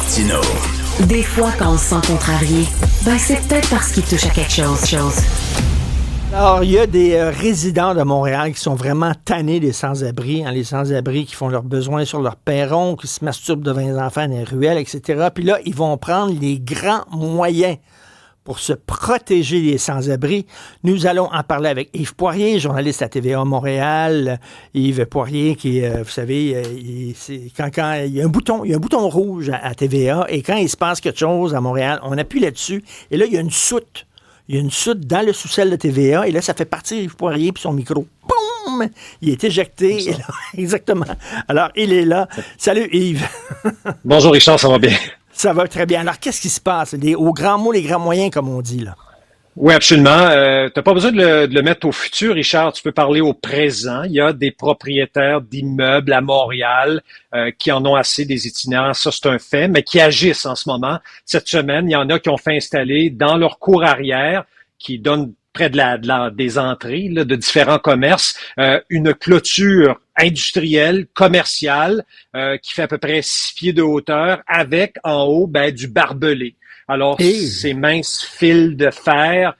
Martineau. Des fois, quand on se sent contrarié, c'est peut-être parce qu'il touche à quelque chose. Alors, il y a des résidents de Montréal qui sont vraiment tannés des sans-abri, les sans-abri qui font leurs besoins sur leur perron, qui se masturbent devant les enfants dans les ruelles, etc. Puis là, ils vont prendre les grands moyens pour se protéger des sans-abri. Nous allons en parler avec Yves Poirier, journaliste à TVA Montréal. Yves Poirier, qui, vous savez, quand il y a un bouton rouge à TVA, et quand il se passe quelque chose à Montréal, on appuie là-dessus, et là, il y a une soute. Il y a une soute dans le sous-sol de TVA, et là, ça fait partir Yves Poirier puis son micro. Boum! Il est éjecté. Et là, exactement. Alors, il est là. Salut, Yves. Bonjour, Richard, ça va bien? Ça va très bien. Alors, qu'est-ce qui se passe? Aux grands mots, les grands moyens, comme on dit, là. Oui, absolument. T'as pas besoin de le mettre au futur, Richard. Tu peux parler au présent. Il y a des propriétaires d'immeubles à Montréal qui en ont assez des itinérants. Ça, c'est un fait, mais qui agissent en ce moment. Cette semaine, il y en a qui ont fait installer dans leur cour arrière, qui donne près des entrées là, de différents commerces, une clôture industrielle, commerciale, qui fait à peu près 6 pieds de hauteur, avec en haut du barbelé. Alors, ces minces fils de fer,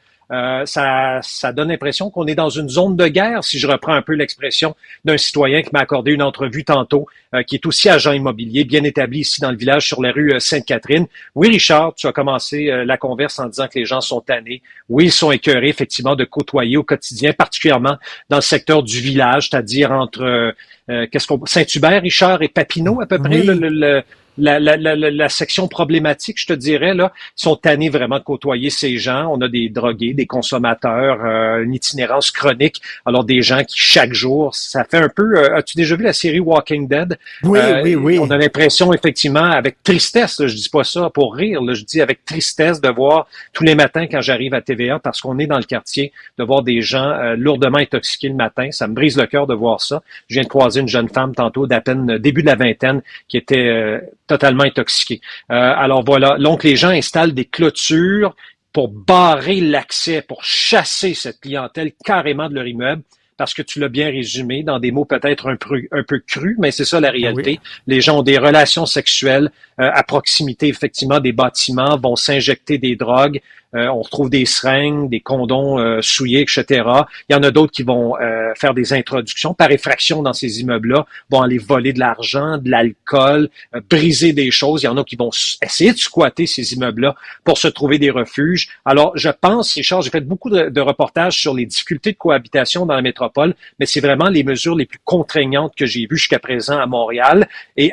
ça donne l'impression qu'on est dans une zone de guerre, si je reprends un peu l'expression d'un citoyen qui m'a accordé une entrevue tantôt, qui est aussi agent immobilier, bien établi ici dans le village sur la rue Sainte-Catherine. Oui, Richard, tu as commencé la converse en disant que les gens sont tannés. Oui, ils sont écœurés, effectivement, de côtoyer au quotidien, particulièrement dans le secteur du village, c'est-à-dire entre Saint-Hubert, Richard, et Papineau, à peu près, Oui. la section problématique, je te dirais, là, sont tannés vraiment de côtoyer ces gens. On a des drogués, des consommateurs, une itinérance chronique. Alors, des gens qui, chaque jour, ça fait un peu... as-tu déjà vu la série Walking Dead? Oui, oui. On a l'impression, effectivement, avec tristesse, là, je dis pas ça pour rire, là, je dis avec tristesse de voir tous les matins quand j'arrive à TVA, parce qu'on est dans le quartier, de voir des gens lourdement intoxiqués le matin. Ça me brise le cœur de voir ça. Je viens de croiser une jeune femme tantôt d'à peine début de la vingtaine qui était totalement intoxiquée. Alors voilà, donc les gens installent des clôtures pour barrer l'accès, pour chasser cette clientèle carrément de leur immeuble. Parce que tu l'as bien résumé, dans des mots peut-être un peu crus, mais c'est ça la réalité. Oui. Les gens ont des relations sexuelles à proximité, effectivement, des bâtiments, vont s'injecter des drogues. On retrouve des seringues, des condoms souillés, etc. Il y en a d'autres qui vont faire des introductions par effraction dans ces immeubles-là, vont aller voler de l'argent, de l'alcool, briser des choses. Il y en a qui vont essayer de squatter ces immeubles-là pour se trouver des refuges. Alors, je pense, Richard, j'ai fait beaucoup de reportages sur les difficultés de cohabitation dans la métropole, mais c'est vraiment les mesures les plus contraignantes que j'ai vues jusqu'à présent à Montréal. Et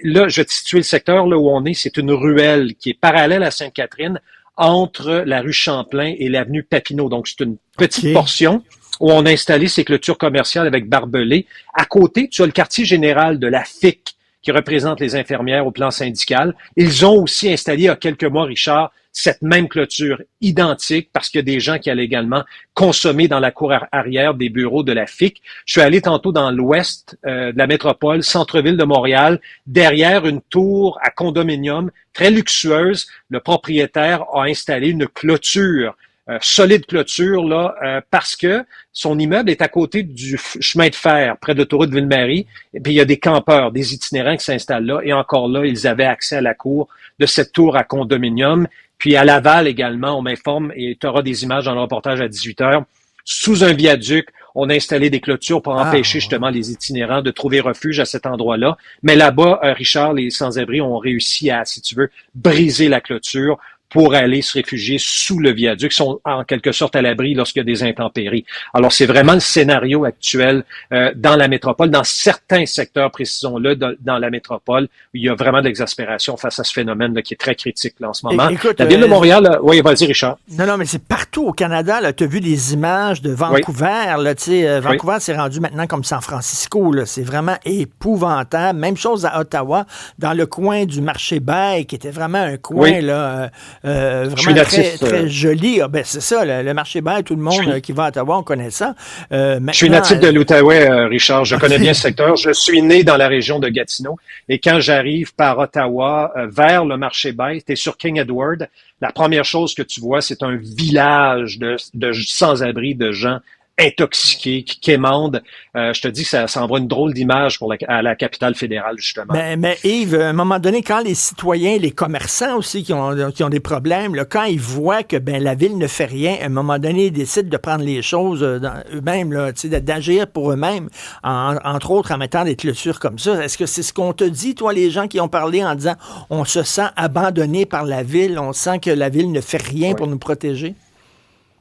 là, je vais te situer le secteur là où on est, c'est une ruelle qui est parallèle à Sainte-Catherine, entre la rue Champlain et l'avenue Papineau. Donc, c'est une petite portion où on a installé ces clôtures commerciales avec barbelés. À côté, tu as le quartier général de la FIC, qui représente les infirmières au plan syndical. Ils ont aussi installé, il y a quelques mois, Richard, cette même clôture identique parce qu'il y a des gens qui allaient également consommer dans la cour arrière des bureaux de la FIC. Je suis allé tantôt dans l'ouest de la métropole, centre-ville de Montréal, derrière une tour à condominium très luxueuse. Le propriétaire a installé une clôture, solide clôture, là, parce que son immeuble est à côté du chemin de fer, près de l'autoroute Ville-Marie. Et puis, il y a des campeurs, des itinérants qui s'installent là. Et encore là, ils avaient accès à la cour de cette tour à condominium. Puis à Laval également, on m'informe, et tu auras des images dans le reportage à 18h, sous un viaduc, on a installé des clôtures pour empêcher justement les itinérants de trouver refuge à cet endroit-là. Mais là-bas, Richard, les sans-abri ont réussi à, si tu veux, briser la clôture pour aller se réfugier sous le viaduc, sont en quelque sorte à l'abri lorsqu'il y a des intempéries. Alors, c'est vraiment le scénario actuel dans la métropole, dans certains secteurs, précisons-le, dans la métropole, où il y a vraiment de l'exaspération face à ce phénomène là, qui est très critique là, en ce moment. Écoute, la ville de Montréal, oui, vas-y, Richard. Non, mais c'est partout au Canada. Tu as vu des images de Vancouver. Là, Vancouver, c'est rendu maintenant comme San Francisco. Là. C'est vraiment épouvantable. Même chose à Ottawa, dans le coin du marché Bay, qui était vraiment un coin là, vraiment très joli. C'est ça, le marché Bay, tout le monde qui va à Ottawa, on connaît ça. Je suis natif de l'Outaouais, Richard. Je connais bien ce secteur. Je suis né dans la région de Gatineau. Et quand j'arrive par Ottawa vers le marché Bay, tu es sur King Edward. La première chose que tu vois, c'est un village de sans-abri, de gens intoxiqués, qui quémandent. Je te dis que ça envoie une drôle d'image à la capitale fédérale, justement. Mais Yves, à un moment donné, quand les citoyens, les commerçants aussi qui ont des problèmes, là, quand ils voient que la ville ne fait rien, à un moment donné, ils décident de prendre les choses eux-mêmes, là, d'agir pour eux-mêmes, entre autres en mettant des clôtures comme ça. Est-ce que c'est ce qu'on te dit, toi, les gens qui ont parlé en disant on se sent abandonné par la ville, on sent que la ville ne fait rien pour nous protéger?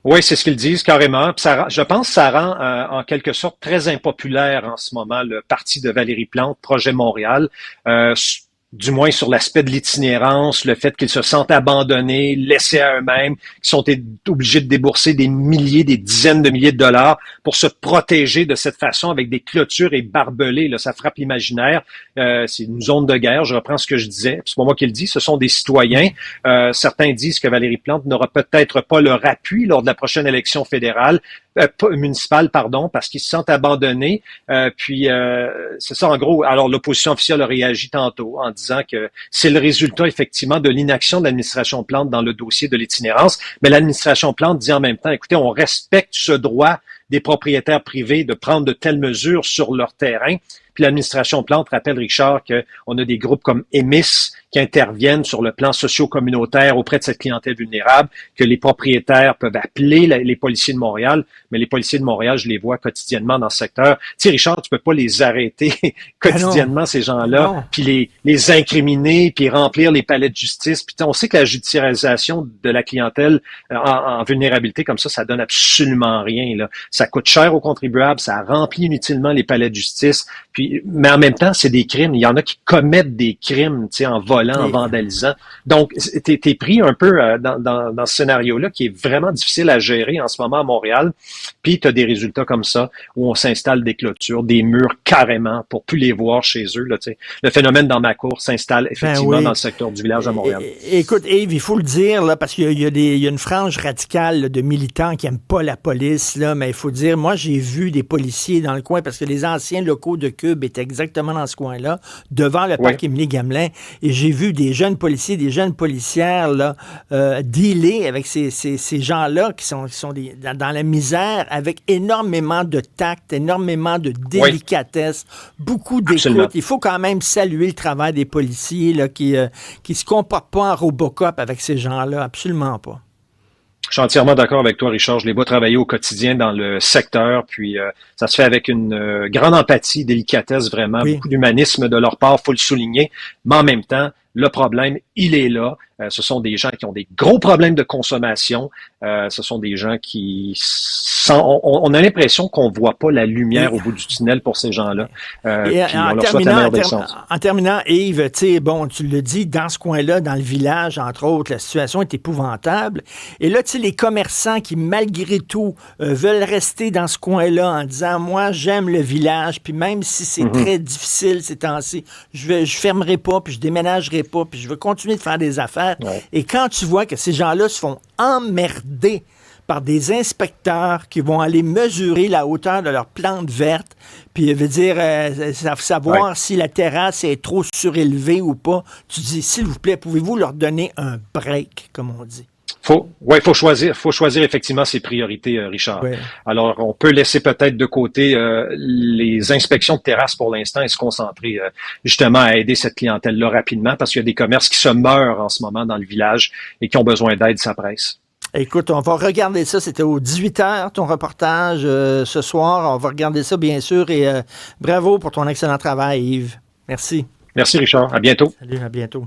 Oui, c'est ce qu'ils disent carrément. Puis je pense que ça rend en quelque sorte très impopulaire en ce moment le parti de Valérie Plante, Projet Montréal. Du moins sur l'aspect de l'itinérance, le fait qu'ils se sentent abandonnés, laissés à eux-mêmes, qu'ils sont obligés de débourser des milliers, des dizaines de milliers de dollars pour se protéger de cette façon avec des clôtures et barbelés. Là, ça frappe l'imaginaire. C'est une zone de guerre, je reprends ce que je disais. C'est pas moi qui le dis, ce sont des citoyens. Certains disent que Valérie Plante n'aura peut-être pas leur appui lors de la prochaine élection fédérale. Municipale, pardon, parce qu'ils se sentent abandonnés. C'est ça, en gros. Alors, l'opposition officielle a réagi tantôt en disant que c'est le résultat, effectivement, de l'inaction de l'administration Plante dans le dossier de l'itinérance. Mais l'administration Plante dit en même temps, écoutez, on respecte ce droit des propriétaires privés de prendre de telles mesures sur leur terrain. Puis l'administration Plante rappelle, Richard, qu'on a des groupes comme EMIS qui interviennent sur le plan socio-communautaire auprès de cette clientèle vulnérable, que les propriétaires peuvent appeler les policiers de Montréal, mais les policiers de Montréal, je les vois quotidiennement dans ce secteur. Tu sais, Richard, tu peux pas les arrêter quotidiennement, ces gens-là, puis les incriminer, puis remplir les palais de justice. Puis on sait que la judiciarisation de la clientèle en vulnérabilité comme ça donne absolument rien, là. Ça coûte cher aux contribuables, ça remplit inutilement les palais de justice, mais en même temps, c'est des crimes. Il y en a qui commettent des crimes, tu sais, en volant, en vandalisant. Donc, t'es pris un peu dans ce scénario-là qui est vraiment difficile à gérer en ce moment à Montréal. Puis, tu as des résultats comme ça où on s'installe des clôtures, des murs carrément pour plus les voir chez eux. Là, tu sais. Le phénomène dans ma cour s'installe effectivement dans le secteur du village à Montréal. Écoute, Yves, il faut le dire, là, parce qu'il y a une frange radicale là, de militants qui n'aiment pas la police, là, mais il faut dire, moi, j'ai vu des policiers dans le coin parce que les anciens locaux de Cube étaient exactement dans ce coin-là, devant le parc Émilie-Gamelin, et j'ai vu des jeunes policiers, des jeunes policières là, dealer avec ces gens-là qui sont dans la misère, avec énormément de tact, énormément de délicatesse, beaucoup d'écoute. Absolument. Il faut quand même saluer le travail des policiers là, qui se comportent pas en Robocop avec ces gens-là, absolument pas. Je suis entièrement d'accord avec toi, Richard. Je les vois travailler au quotidien dans le secteur, puis ça se fait avec une grande empathie, délicatesse, vraiment, beaucoup d'humanisme de leur part, faut le souligner. Mais en même temps, le problème, il est là. Ce sont des gens qui ont des gros problèmes de consommation. Ce sont des gens qui on a l'impression qu'on voit pas la lumière au bout du tunnel pour ces gens-là. En terminant, Yves, tu sais, bon, tu le dis, dans ce coin-là, dans le village, entre autres, la situation est épouvantable. Et là, tu sais, les commerçants qui, malgré tout, veulent rester dans ce coin-là en disant, moi, j'aime le village, puis même si c'est très difficile ces temps-ci, je fermerai pas, puis je déménagerai pas, puis je veux continuer de faire des affaires. Ouais. Et quand tu vois que ces gens-là se font emmerder par des inspecteurs qui vont aller mesurer la hauteur de leur plante verte, puis veut dire savoir si la terrasse est trop surélevée ou pas, tu dis, s'il vous plaît, pouvez-vous leur donner un break, comme on dit? Faut choisir effectivement ses priorités, Richard. Ouais. Alors, on peut laisser peut-être de côté les inspections de terrasse pour l'instant et se concentrer justement à aider cette clientèle-là rapidement, parce qu'il y a des commerces qui se meurent en ce moment dans le village et qui ont besoin d'aide, ça presse. Écoute, on va regarder ça. C'était aux 18h, ton reportage ce soir. On va regarder ça, bien sûr. Et bravo pour ton excellent travail, Yves. Merci. Merci, Richard. À bientôt. Salut, à bientôt.